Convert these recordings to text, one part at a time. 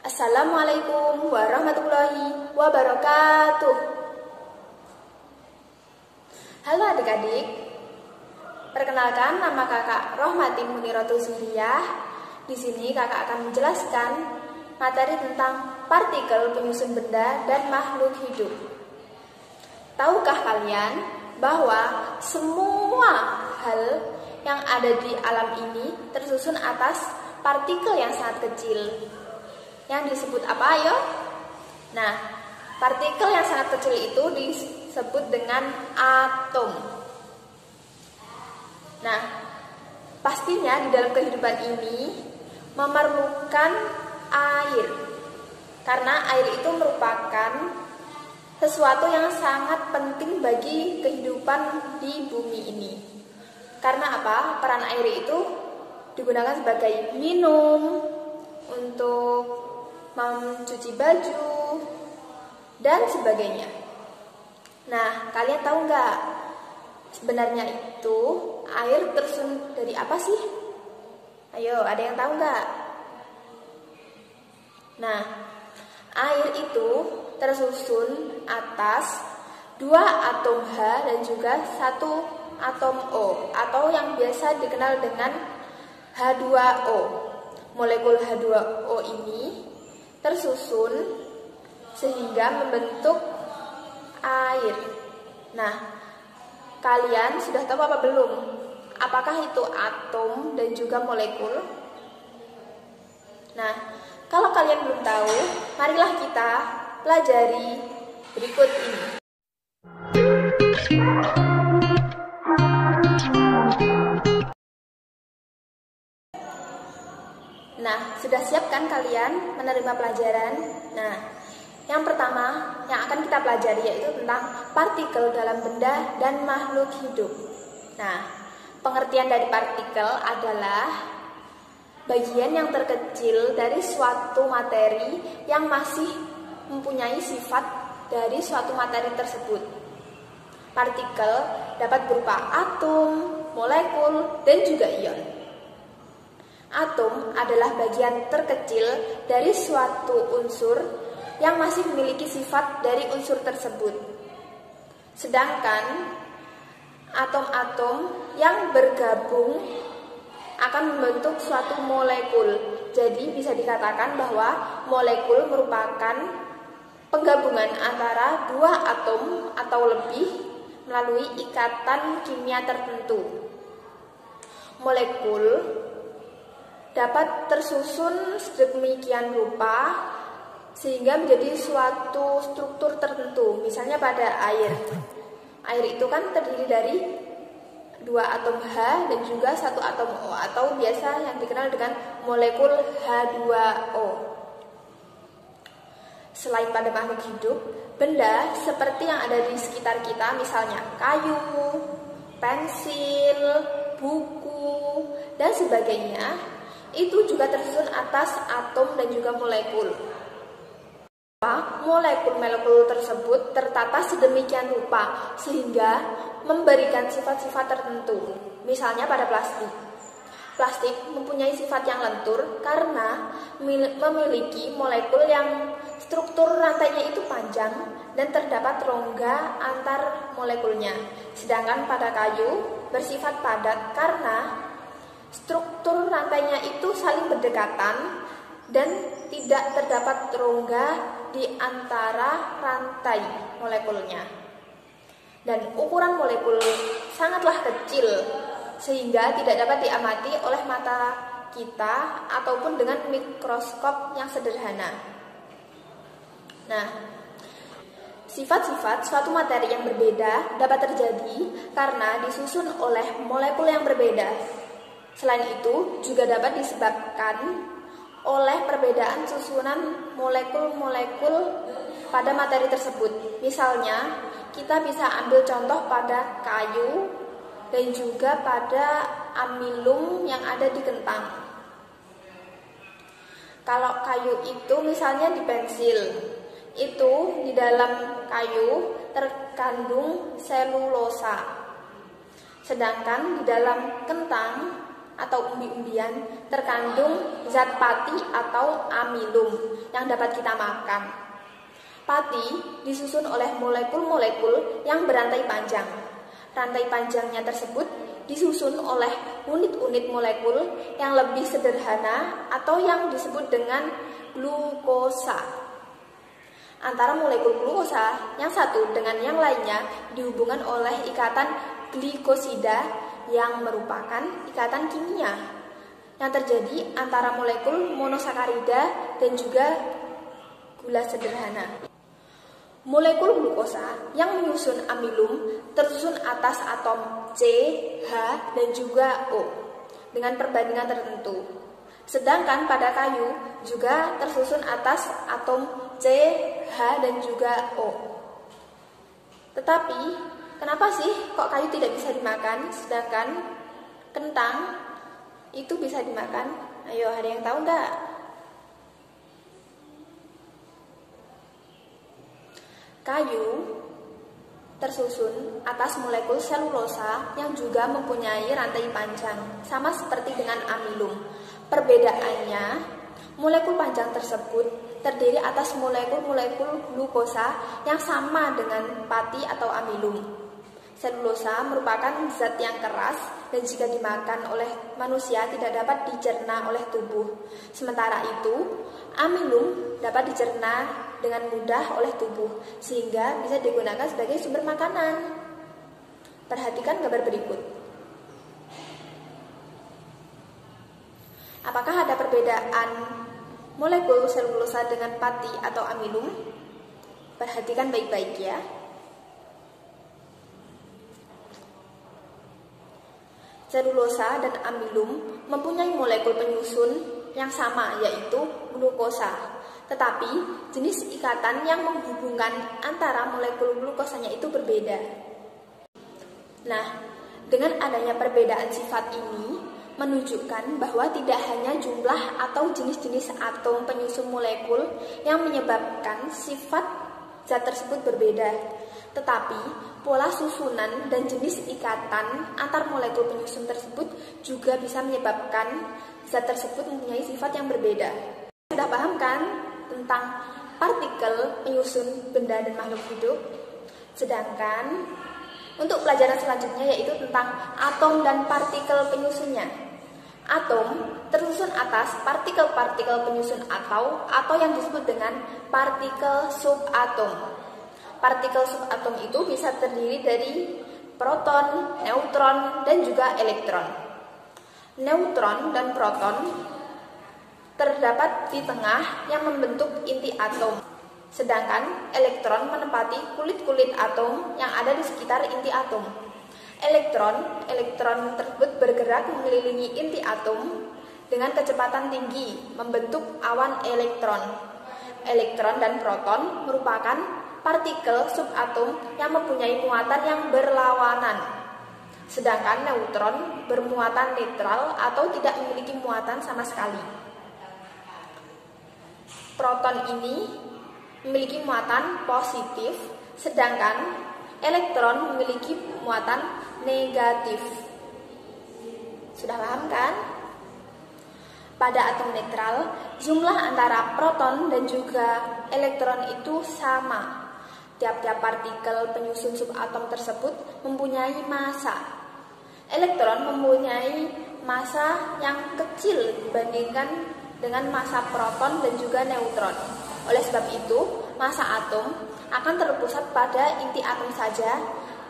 Assalamualaikum warahmatullahi wabarakatuh. Halo adik-adik, perkenalkan nama kakak Rohmati Muniratul Zuhriyah. Di sini kakak akan menjelaskan materi tentang partikel penyusun benda dan makhluk hidup. Tahukah kalian bahwa semua hal yang ada di alam ini tersusun atas partikel yang sangat kecil? Yang disebut apa ayo? Nah, partikel yang sangat kecil itu disebut dengan atom. Nah, pastinya di dalam kehidupan ini memerlukan air. Karena air itu merupakan sesuatu yang sangat penting bagi kehidupan di bumi ini. Karena apa? Peran air itu digunakan sebagai minum, untuk mencuci baju, dan sebagainya. Nah, kalian tahu nggak sebenarnya itu air tersusun dari apa sih? Ayo, ada yang tahu nggak? Nah, air itu tersusun atas 2 atom H dan juga 1 atom O, atau yang biasa dikenal dengan H2O. Molekul H2O ini tersusun sehingga membentuk air. Nah, kalian sudah tahu apa belum? Apakah itu atom dan juga molekul? Nah, kalau kalian belum tahu, marilah kita pelajari berikut ini. Nah, sudah siap kan kalian menerima pelajaran? Nah, yang pertama yang akan kita pelajari yaitu tentang partikel dalam benda dan makhluk hidup. Nah, pengertian dari partikel adalah bagian yang terkecil dari suatu materi yang masih mempunyai sifat dari suatu materi tersebut. Partikel dapat berupa atom, molekul, dan juga ion. Atom adalah bagian terkecil dari suatu unsur yang masih memiliki sifat dari unsur tersebut. Sedangkan atom-atom yang bergabung akan membentuk suatu molekul. Jadi bisa dikatakan bahwa molekul merupakan penggabungan antara 2 atom atau lebih melalui ikatan kimia tertentu. Molekul dapat tersusun sedemikian rupa sehingga menjadi suatu struktur tertentu. Misalnya pada air. Air itu kan terdiri dari 2 atom H dan juga 1 atom O, atau biasa yang dikenal dengan molekul H2O. Selain pada makhluk hidup, benda seperti yang ada di sekitar kita, misalnya kayu, pensil, buku, dan sebagainya, itu juga tersusun atas atom dan juga molekul. Molekul-molekul tersebut tertata sedemikian rupa sehingga memberikan sifat-sifat tertentu. Misalnya pada plastik. Plastik mempunyai sifat yang lentur karena memiliki molekul yang struktur rantainya itu panjang dan terdapat rongga antar molekulnya. Sedangkan pada kayu bersifat padat karena struktur rantainya itu saling berdekatan dan tidak terdapat rongga di antara rantai molekulnya. Dan ukuran molekul sangatlah kecil sehingga tidak dapat diamati oleh mata kita ataupun dengan mikroskop yang sederhana. Nah, sifat-sifat suatu materi yang berbeda dapat terjadi karena disusun oleh molekul yang berbeda. Selain itu, juga dapat disebabkan oleh perbedaan susunan molekul-molekul pada materi tersebut. Misalnya, kita bisa ambil contoh pada kayu dan juga pada amilum yang ada di kentang. Kalau kayu itu misalnya di pensil, itu di dalam kayu terkandung selulosa. Sedangkan di dalam kentang atau umbi-umbian terkandung zat pati atau amilum yang dapat kita makan. Pati disusun oleh molekul-molekul yang berantai panjang. Rantai panjangnya tersebut disusun oleh unit-unit molekul yang lebih sederhana atau yang disebut dengan glukosa. Antara molekul glukosa yang satu dengan yang lainnya dihubungkan oleh ikatan glikosida yang merupakan ikatan kimia yang terjadi antara molekul monosakarida dan juga gula sederhana. Molekul glukosa yang menyusun amilum tersusun atas atom C, H, dan juga O dengan perbandingan tertentu. Sedangkan pada kayu juga tersusun atas atom C, H, dan juga O. Tetapi kenapa sih kok kayu tidak bisa dimakan, sedangkan kentang itu bisa dimakan? Ayo, ada yang tahu nggak? Kayu tersusun atas molekul selulosa yang juga mempunyai rantai panjang, sama seperti dengan amilum. Perbedaannya, molekul panjang tersebut terdiri atas molekul-molekul glukosa yang sama dengan pati atau amilum. Selulosa merupakan zat yang keras dan jika dimakan oleh manusia tidak dapat dicerna oleh tubuh. Sementara itu, amilum dapat dicerna dengan mudah oleh tubuh sehingga bisa digunakan sebagai sumber makanan. Perhatikan gambar berikut. Apakah ada perbedaan molekul selulosa dengan pati atau amilum? Perhatikan baik-baik ya. Selulosa dan amilum mempunyai molekul penyusun yang sama, yaitu glukosa. Tetapi jenis ikatan yang menghubungkan antara molekul glukosanya itu berbeda. Nah, dengan adanya perbedaan sifat ini menunjukkan bahwa tidak hanya jumlah atau jenis-jenis atom penyusun molekul yang menyebabkan sifat zat tersebut berbeda, tetapi pola susunan dan jenis ikatan antar molekul penyusun tersebut juga bisa menyebabkan zat tersebut mempunyai sifat yang berbeda. Sudah paham kan tentang partikel penyusun benda dan makhluk hidup? Sedangkan untuk pelajaran selanjutnya yaitu tentang atom dan partikel penyusunnya. Atom tersusun atas partikel-partikel penyusun atau yang disebut dengan partikel subatom. Partikel subatom itu bisa terdiri dari proton, neutron, dan juga elektron. Neutron dan proton terdapat di tengah yang membentuk inti atom. Sedangkan elektron menempati kulit-kulit atom yang ada di sekitar inti atom. Elektron tersebut bergerak mengelilingi inti atom dengan kecepatan tinggi, membentuk awan elektron. Elektron dan proton merupakan partikel subatom yang mempunyai muatan yang berlawanan. Sedangkan neutron bermuatan netral atau tidak memiliki muatan sama sekali. Proton ini memiliki muatan positif, sedangkan elektron memiliki muatan negatif. Sudah paham kan? Pada atom netral, jumlah antara proton dan juga elektron itu sama. Tiap-tiap partikel penyusun subatom tersebut mempunyai massa. Elektron mempunyai massa yang kecil dibandingkan dengan massa proton dan juga neutron. Oleh sebab itu, massa atom akan terpusat pada inti atom saja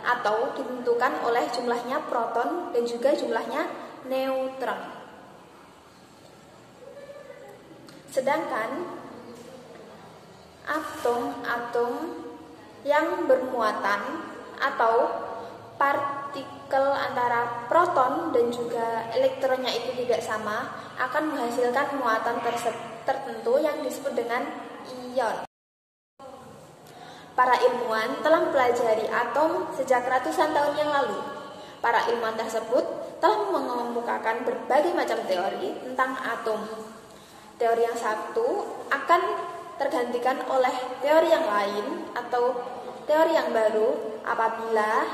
atau ditentukan oleh jumlahnya proton dan juga jumlahnya neutron. Sedangkan atom-atom yang bermuatan atau partikel antara proton dan juga elektronnya itu tidak sama akan menghasilkan muatan tertentu yang disebut dengan ion. Para ilmuwan telah mempelajari atom sejak ratusan tahun yang lalu. Para ilmuwan tersebut telah mengemukakan berbagai macam teori tentang atom. Teori yang satu akan tergantikan oleh teori yang lain atau teori yang baru apabila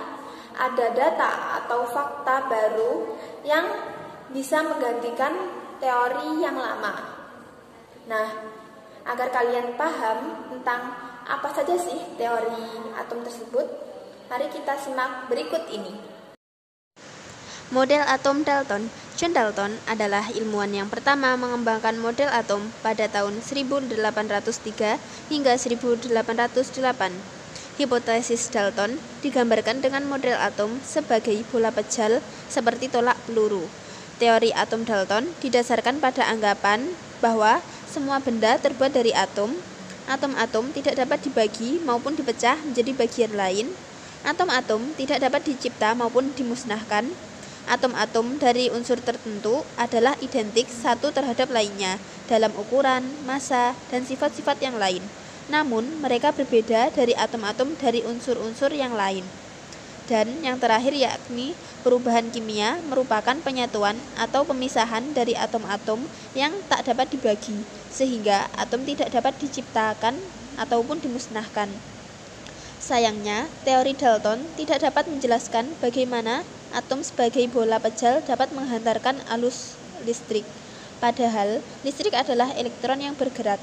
ada data atau fakta baru yang bisa menggantikan teori yang lama. Nah, agar kalian paham tentang apa saja sih teori atom tersebut, mari kita simak berikut ini. Model atom Dalton. John Dalton adalah ilmuwan yang pertama mengembangkan model atom pada tahun 1803 hingga 1808. Hipotesis Dalton digambarkan dengan model atom sebagai bola pejal seperti tolak peluru. Teori atom Dalton didasarkan pada anggapan bahwa semua benda terbuat dari atom. Atom-atom tidak dapat dibagi maupun dipecah menjadi bagian lain. Atom-atom tidak dapat dicipta maupun dimusnahkan. Atom-atom dari unsur tertentu adalah identik satu terhadap lainnya dalam ukuran, massa, dan sifat-sifat yang lain. Namun, mereka berbeda dari atom-atom dari unsur-unsur yang lain. Dan yang terakhir yakni perubahan kimia merupakan penyatuan atau pemisahan dari atom-atom yang tak dapat dibagi, sehingga atom tidak dapat diciptakan ataupun dimusnahkan. Sayangnya, teori Dalton tidak dapat menjelaskan bagaimana atom sebagai bola pejal dapat menghantarkan arus listrik. Padahal, listrik adalah elektron yang bergerak.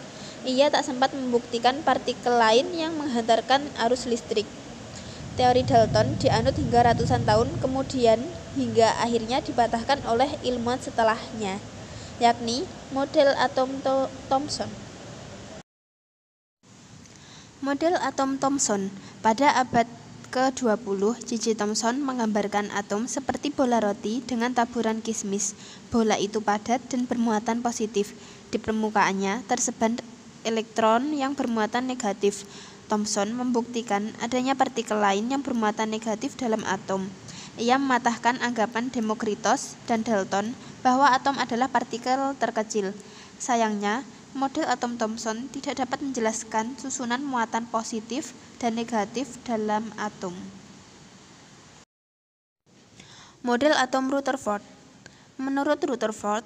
Ia tak sempat membuktikan partikel lain yang menghantarkan arus listrik. Teori Dalton dianut hingga ratusan tahun kemudian hingga akhirnya dipatahkan oleh ilmuwan setelahnya, yakni model atom Thomson. Model atom Thomson. Pada abad ke-20, J.J. Thomson menggambarkan atom seperti bola roti dengan taburan kismis. Bola itu padat dan bermuatan positif. Di permukaannya tersebar elektron yang bermuatan negatif. Thomson membuktikan adanya partikel lain yang bermuatan negatif dalam atom. Ia mematahkan anggapan Demokritos dan Dalton bahwa atom adalah partikel terkecil. Sayangnya, model atom Thomson tidak dapat menjelaskan susunan muatan positif dan negatif dalam atom. Model atom Rutherford. Menurut Rutherford,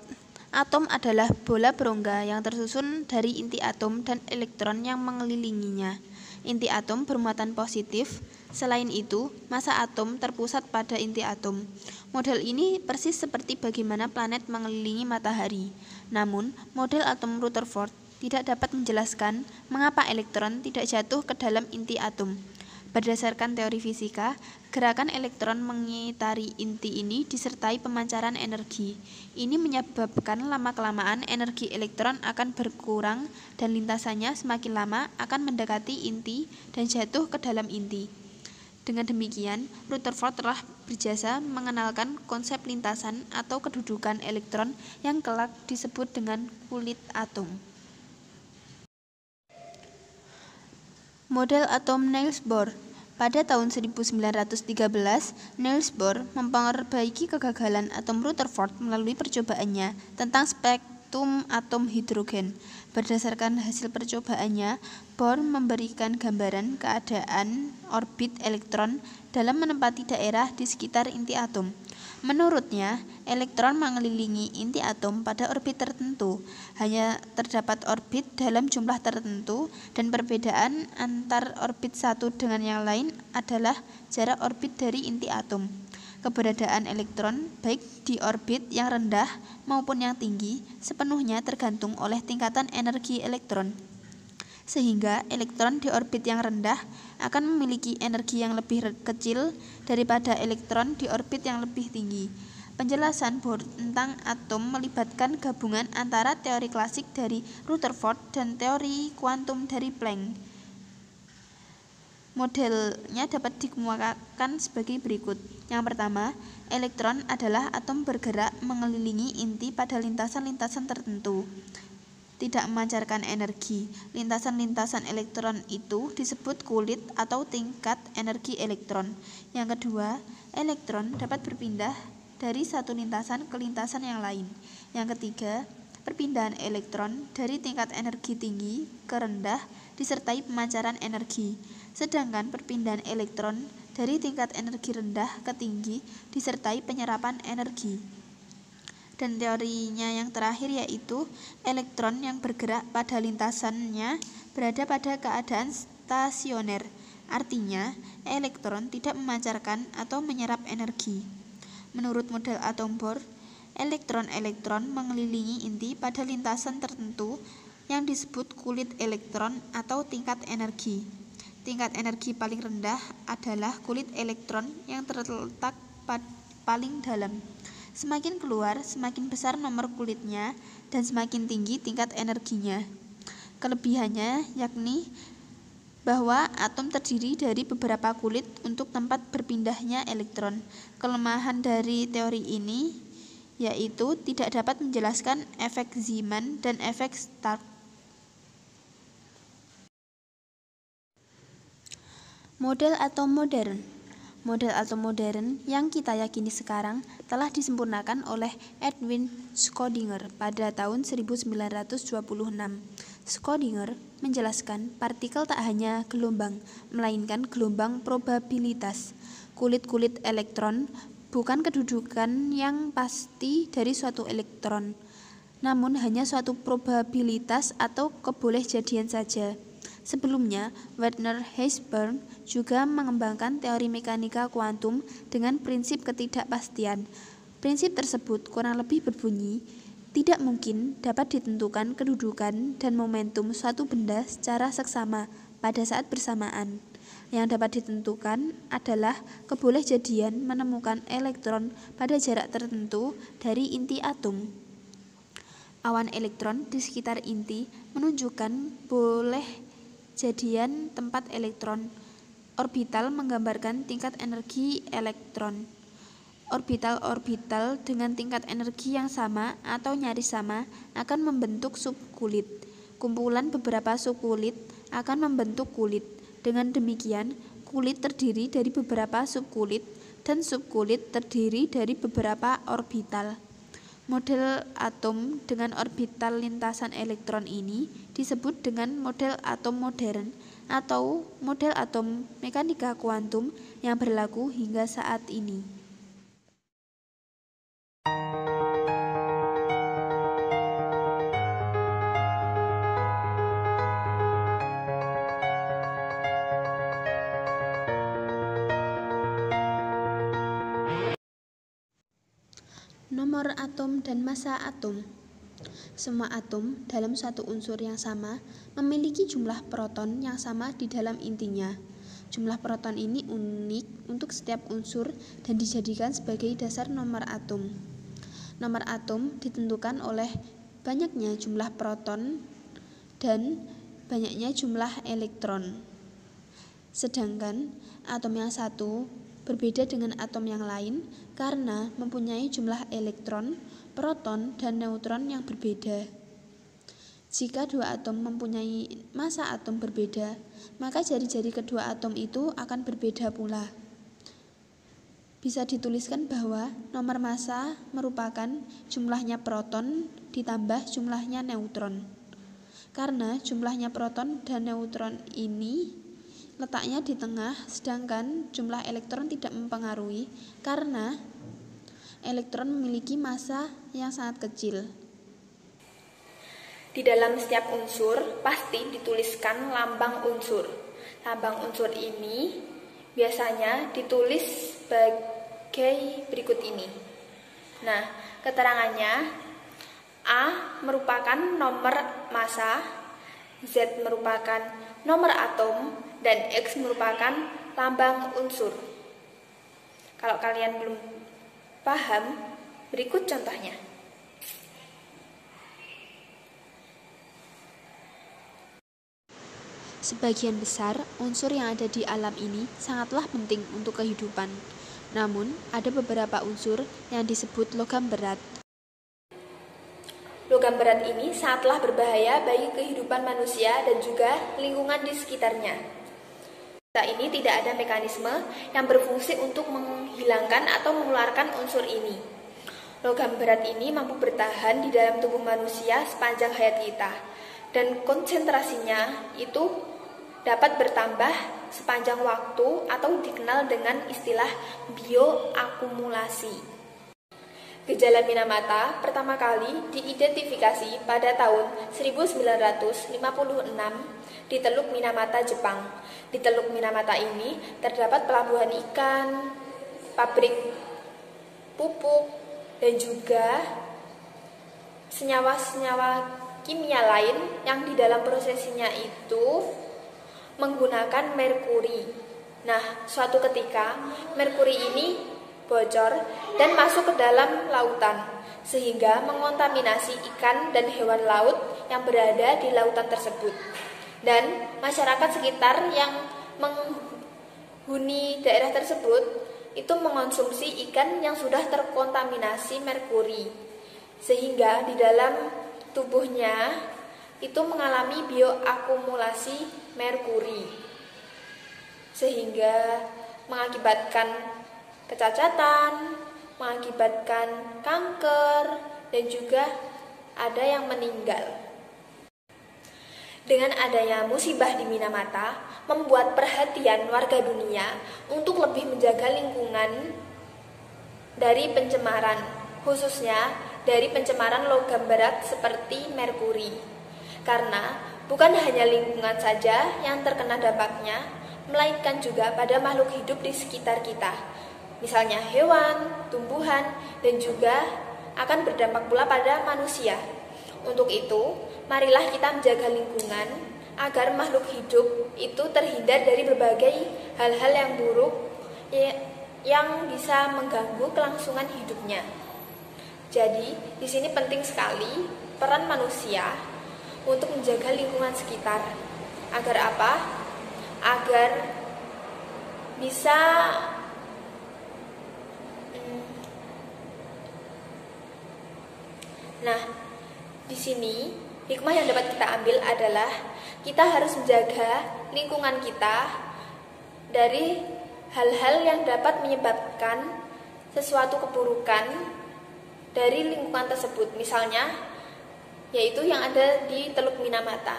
atom adalah bola berongga yang tersusun dari inti atom dan elektron yang mengelilinginya. Inti atom bermuatan positif. Selain itu, massa atom terpusat pada inti atom. Model ini persis seperti bagaimana planet mengelilingi matahari. Namun, model atom Rutherford tidak dapat menjelaskan mengapa elektron tidak jatuh ke dalam inti atom. Berdasarkan teori fisika, gerakan elektron mengitari inti ini disertai pemancaran energi. Ini menyebabkan lama-kelamaan energi elektron akan berkurang dan lintasannya semakin lama akan mendekati inti dan jatuh ke dalam inti. Dengan demikian, Rutherford telah berjasa mengenalkan konsep lintasan atau kedudukan elektron yang kelak disebut dengan kulit atom. Model atom Niels Bohr. Pada tahun 1913, Niels Bohr memperbaiki kegagalan atom Rutherford melalui percobaannya tentang spektrum atom hidrogen. Berdasarkan hasil percobaannya, Bohr memberikan gambaran keadaan orbit elektron dalam menempati daerah di sekitar inti atom. Menurutnya, elektron mengelilingi inti atom pada orbit tertentu. Hanya terdapat orbit dalam jumlah tertentu dan perbedaan antar orbit satu dengan yang lain adalah jarak orbit dari inti atom. Keberadaan elektron baik di orbit yang rendah maupun yang tinggi sepenuhnya tergantung oleh tingkatan energi elektron. Sehingga elektron di orbit yang rendah akan memiliki energi yang lebih kecil daripada elektron di orbit yang lebih tinggi. Penjelasan Bohr tentang atom melibatkan gabungan antara teori klasik dari Rutherford dan teori kuantum dari Planck. Modelnya dapat dikemukakan sebagai berikut. Yang pertama, elektron adalah atom bergerak mengelilingi inti pada lintasan-lintasan tertentu, tidak memancarkan energi. Lintasan-lintasan elektron itu disebut kulit atau tingkat energi elektron. Yang kedua, elektron dapat berpindah dari satu lintasan ke lintasan yang lain. Yang ketiga, perpindahan elektron dari tingkat energi tinggi ke rendah disertai pemancaran energi. Sedangkan perpindahan elektron dari tingkat energi rendah ke tinggi disertai penyerapan energi. Dan teorinya yang terakhir yaitu elektron yang bergerak pada lintasannya berada pada keadaan stasioner. Artinya, elektron tidak memancarkan atau menyerap energi. Menurut model atom Bohr, elektron-elektron mengelilingi inti pada lintasan tertentu yang disebut kulit elektron atau tingkat energi. Tingkat energi paling rendah adalah kulit elektron yang terletak paling dalam. Semakin keluar, semakin besar nomor kulitnya dan semakin tinggi tingkat energinya. Kelebihannya yakni bahwa atom terdiri dari beberapa kulit untuk tempat berpindahnya elektron. Kelemahan dari teori ini yaitu tidak dapat menjelaskan efek Zeeman dan efek Stark. Model atom modern. Model atom modern yang kita yakini sekarang telah disempurnakan oleh Edwin Schrödinger pada tahun 1926. Schrödinger menjelaskan partikel tak hanya gelombang, melainkan gelombang probabilitas. Kulit-kulit elektron bukan kedudukan yang pasti dari suatu elektron, namun hanya suatu probabilitas atau kebolehjadian saja. Sebelumnya, Werner Heisenberg juga mengembangkan teori mekanika kuantum dengan prinsip ketidakpastian. Prinsip tersebut kurang lebih berbunyi, tidak mungkin dapat ditentukan kedudukan dan momentum suatu benda secara seksama pada saat bersamaan. Yang dapat ditentukan adalah kebolehjadian menemukan elektron pada jarak tertentu dari inti atom. Awan elektron di sekitar inti menunjukkan bolehjadian tempat elektron. Orbital menggambarkan tingkat energi elektron. Orbital-orbital dengan tingkat energi yang sama atau nyaris sama akan membentuk subkulit. Kumpulan beberapa subkulit akan membentuk kulit. Dengan demikian, kulit terdiri dari beberapa subkulit dan subkulit terdiri dari beberapa orbital. Model atom dengan orbital lintasan elektron ini disebut dengan model atom modern atau model atom mekanika kuantum yang berlaku hingga saat ini. Nomor atom dan massa atom. Semua atom dalam suatu unsur yang sama memiliki jumlah proton yang sama di dalam intinya. Jumlah proton ini unik untuk setiap unsur dan dijadikan sebagai dasar nomor atom. Nomor atom ditentukan oleh banyaknya jumlah proton dan banyaknya jumlah elektron. Sedangkan atom yang satu berbeda dengan atom yang lain karena mempunyai jumlah elektron, proton, dan neutron yang berbeda. Jika dua atom mempunyai massa atom berbeda, maka jari-jari kedua atom itu akan berbeda pula. Bisa dituliskan bahwa nomor massa merupakan jumlahnya proton ditambah jumlahnya neutron. Karena jumlahnya proton dan neutron ini letaknya di tengah, sedangkan jumlah elektron tidak mempengaruhi karena elektron memiliki massa yang sangat kecil. Di dalam setiap unsur pasti dituliskan lambang unsur. Lambang unsur ini biasanya ditulis sebagai berikut ini. Nah, keterangannya A merupakan nomor massa, Z merupakan nomor atom, dan X merupakan lambang unsur. Kalau kalian belum paham, berikut contohnya. Sebagian besar unsur yang ada di alam ini sangatlah penting untuk kehidupan. Namun, ada beberapa unsur yang disebut logam berat. Logam berat ini sangatlah berbahaya bagi kehidupan manusia dan juga lingkungan di sekitarnya. Saat ini tidak ada mekanisme yang berfungsi untuk menghilangkan atau mengeluarkan unsur ini. Logam berat ini mampu bertahan di dalam tubuh manusia sepanjang hayat kita, dan konsentrasinya itu dapat bertambah sepanjang waktu atau dikenal dengan istilah bioakumulasi. Gejala Minamata pertama kali diidentifikasi pada tahun 1956 di Teluk Minamata, Jepang. Di Teluk Minamata ini terdapat pelabuhan ikan, pabrik pupuk, dan juga senyawa-senyawa kimia lain yang di dalam prosesinya itu menggunakan merkuri. Nah, suatu ketika merkuri ini bocor dan masuk ke dalam lautan, sehingga mengontaminasi ikan dan hewan laut yang berada di lautan tersebut. Dan masyarakat sekitar yang menghuni daerah tersebut itu mengonsumsi ikan yang sudah terkontaminasi merkuri, sehingga di dalam tubuhnya itu mengalami bioakumulasi merkuri, sehingga mengakibatkan kecacatan, mengakibatkan kanker, dan juga ada yang meninggal. Dengan adanya musibah di Minamata, membuat perhatian warga dunia untuk lebih menjaga lingkungan dari pencemaran, khususnya dari pencemaran logam berat seperti merkuri. Karena bukan hanya lingkungan saja yang terkena dampaknya, melainkan juga pada makhluk hidup di sekitar kita. Misalnya hewan, tumbuhan, dan juga akan berdampak pula pada manusia. Untuk itu, marilah kita menjaga lingkungan agar makhluk hidup itu terhindar dari berbagai hal-hal yang buruk yang bisa mengganggu kelangsungan hidupnya. Jadi, di sini penting sekali peran manusia untuk menjaga lingkungan sekitar. Agar apa? Agar bisa di sini hikmah yang dapat kita ambil adalah kita harus menjaga lingkungan kita dari hal-hal yang dapat menyebabkan sesuatu keburukan dari lingkungan tersebut. Misalnya, yaitu yang ada di Teluk Minamata.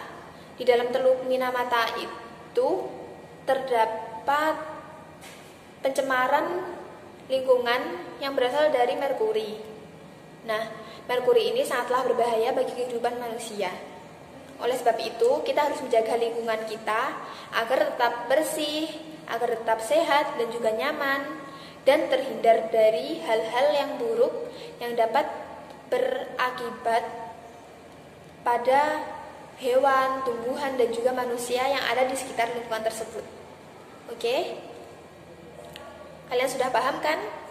Di dalam Teluk Minamata itu terdapat pencemaran lingkungan yang berasal dari merkuri. Nah, merkuri ini sangatlah berbahaya bagi kehidupan manusia. Oleh sebab itu, kita harus menjaga lingkungan kita agar tetap bersih, agar tetap sehat dan juga nyaman, dan terhindar dari hal-hal yang buruk yang dapat berakibat pada hewan, tumbuhan, dan juga manusia yang ada di sekitar lingkungan tersebut. Oke? Kalian sudah paham kan?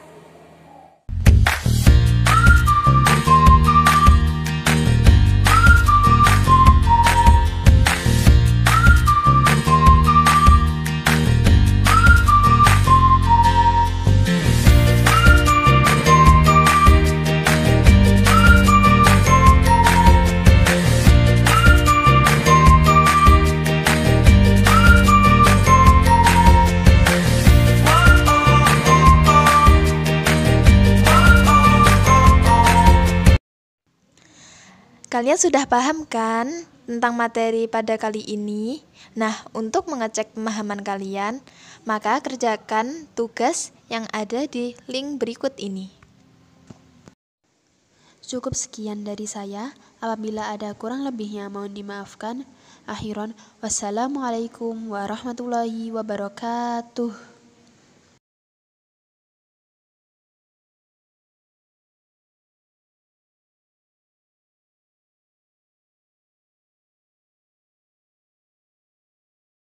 Kalian sudah paham kan tentang materi pada kali ini? Nah, untuk mengecek pemahaman kalian, maka kerjakan tugas yang ada di link berikut ini. Cukup sekian dari saya. Apabila ada kurang lebihnya mohon dimaafkan. Akhiran, wassalamualaikum warahmatullahi wabarakatuh.